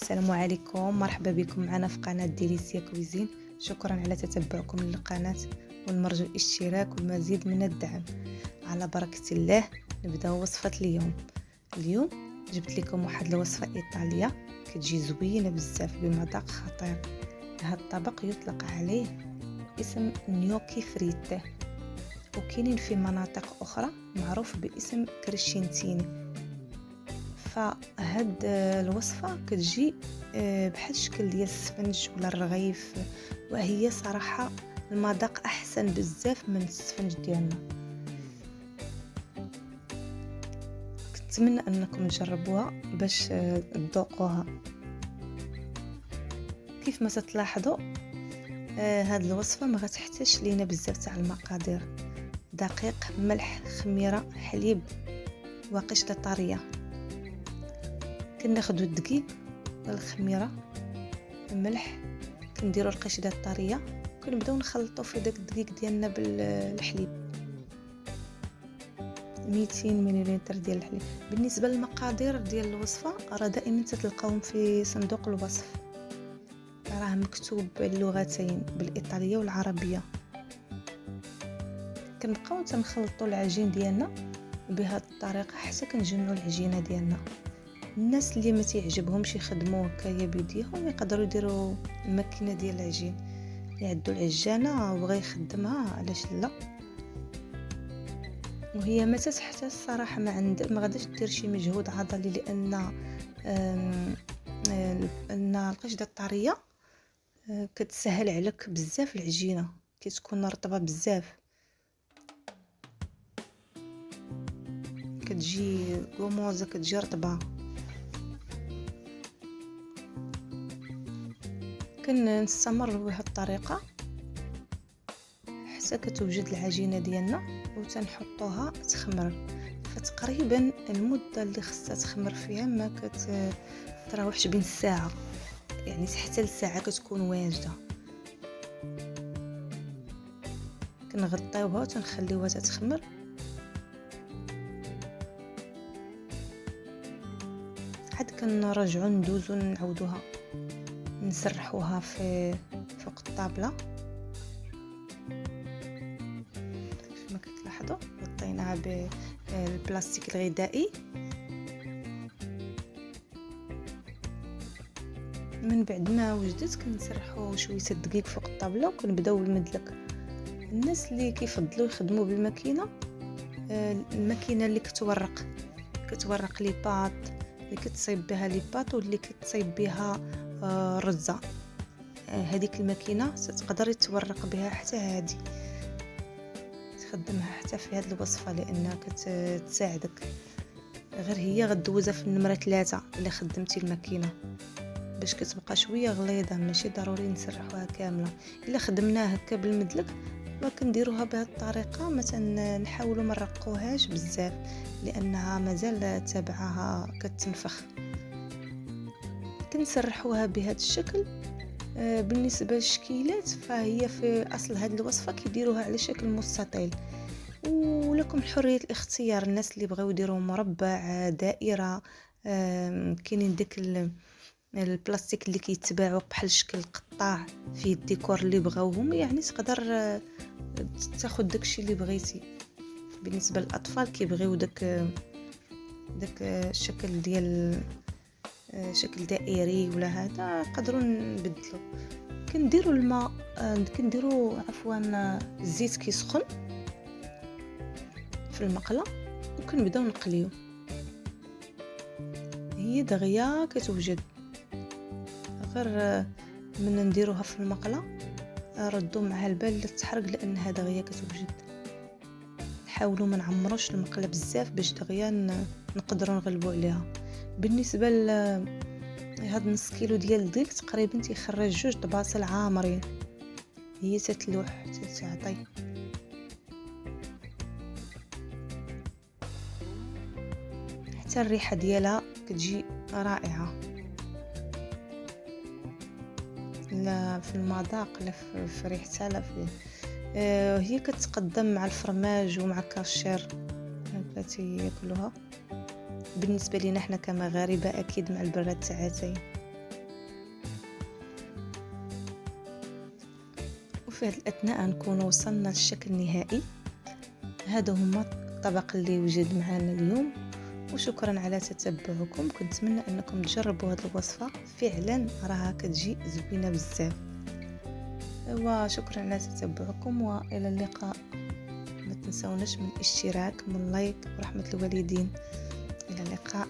السلام عليكم، مرحبا بكم معنا في قناة ديليسيا كويزين. شكرا على تتبعكم للقناة، ونرجو الاشتراك والمزيد من الدعم. على بركة الله نبدأ وصفة اليوم جبت لكم واحد الوصفة إيطالية كتجي زوينة بزاف بمذاق خطير. هذا الطبق يطلق عليه اسم نيوكي فريتة، وكاينين في مناطق أخرى معروف باسم كريشينتيني. فهاد الوصفه كتجي بحال الشكل ديال السفنج ولا الرغيف، وهي صراحه المذاق احسن بزاف من السفنج ديالنا. كنتمنى انكم تجربوها باش تذوقوها. كيف ما تلاحظوا هاد الوصفه ما غتحتاجش لينا بزاف تاع المقادير: دقيق، ملح، خميره، حليب وقشطه طريه. كناخدو الدقيق والخميره، الملح، كنديرو القشده الطريه، كنبداو نخلطو في داك الدقيق ديالنا بالحليب. 200 مليلتر ديال الحليب. بالنسبه للمقادير ديال الوصفه راه دائما تلقاوهم في صندوق الوصف، راه مكتوب باللغتين بالايطاليه والعربيه. كنبقاو تنخلطوا العجين ديالنا بهذه الطريقه حتى كنجنوا العجينه ديالنا. الناس اللي ما تعجبهمش يخدموا هكايا بيديهم يقدروا يديروا الماكينه ديال العجين، اللي عنده العجانه وبغى يخدمها علاش لا. وهي ما تحتاج الصراحه ما غاداش دير شي مجهود عضلي، لان القشده الطريه كتسهل عليك بزاف العجينه، كتكون رطبه بزاف، كتجي غوموزه، كتجي رطبه. كنستمر بهذه الطريقه حتى كتوجد العجينه ديالنا وتنحطوها تخمر. فتقريبا المده اللي خصها تخمر فيها ما كتراوحش بين الساعه، يعني حتى الساعه كتكون واجده. كنغطيوها وتنخليوها تتخمر. عاد كنرجعوا ندوزو نعاودوها نسرحوها في فوق الطابله. كما كتلاحظوا غطيناها بالبلاستيك الغذائي. من بعد ما وجدت كنسرحوا شويه الدقيق فوق الطابله وكنبداو بالمدلك. الناس اللي كيفضلوا يخدموا بالماكينه، الماكينه اللي كتورق لي باط، اللي كتصيب بها لي باط واللي كتصيب بها رزه، هذيك الماكينه تقدر تورق بها حتى هذه، تخدمها حتى في هذه الوصفه لانها كتساعدك. غير هي غدوزها في النمره 3 اللي خدمتي الماكينه باش كتبقى شويه غليظه، ماشي ضروري نسرحوها كامله. الا خدمناها هكا بالمدلك وكنديروها بهذه الطريقه، مثلا نحاولوا ما نرقوهاش بزاف لانها مازال تبعها كتنفخ. كنسرحوها بهذا الشكل. بالنسبه للشكيلات فهي في اصل هذه الوصفه كيديروها على شكل مستطيل، ولكم حريه الاختيار. الناس اللي بغاو يديروا مربع، دائره، كاينين ديك البلاستيك اللي كيتباعوا بحال شكل قطاع فيه الديكور اللي بغاوهم، يعني تقدر تاخذ داكشي اللي بغيتي. بالنسبه للاطفال كيبغيو داك الشكل ديال شكل دائري ولا هذا، نقدروا نبدلو. كنديروا الماء، الزيت كيسخن في المقله وكنبداو نقليو. هي دغيا كتوجد، غير من نديروها في المقله ردوا معها البال للتحرق لانها دغيا كتوجد. نحاولوا ما نعمروش المقله بزاف باش دغيا نقدروا نغلبوا عليها. بالنسبه هاد نص كيلو ديال الدقيق تقريبا تيخرج 2 طباصل عامرين. هي تتلوح تتعطي. حتى الريحه ديالها كتجي رائعه، لا في المذاق لا في ريحتها لا في هي كتقدم مع الفرماج ومع كاشير هكا تياكلوها. بالنسبه لينا حنا كمغاربه اكيد مع البراد تاعتي. وفي هذه الأثناء نكون وصلنا للشكل النهائي. هادو هما الطبق اللي وجد معنا اليوم، وشكرا على تتبعكم. كنت نتمنى انكم تجربوا هذه الوصفه، فعلا راها كتجي زوينه بزاف. وشكرا على تتبعكم والى اللقاء. ما تنسوناش من الاشتراك، من لايك ورحمه الوالدين. الى اللقاء.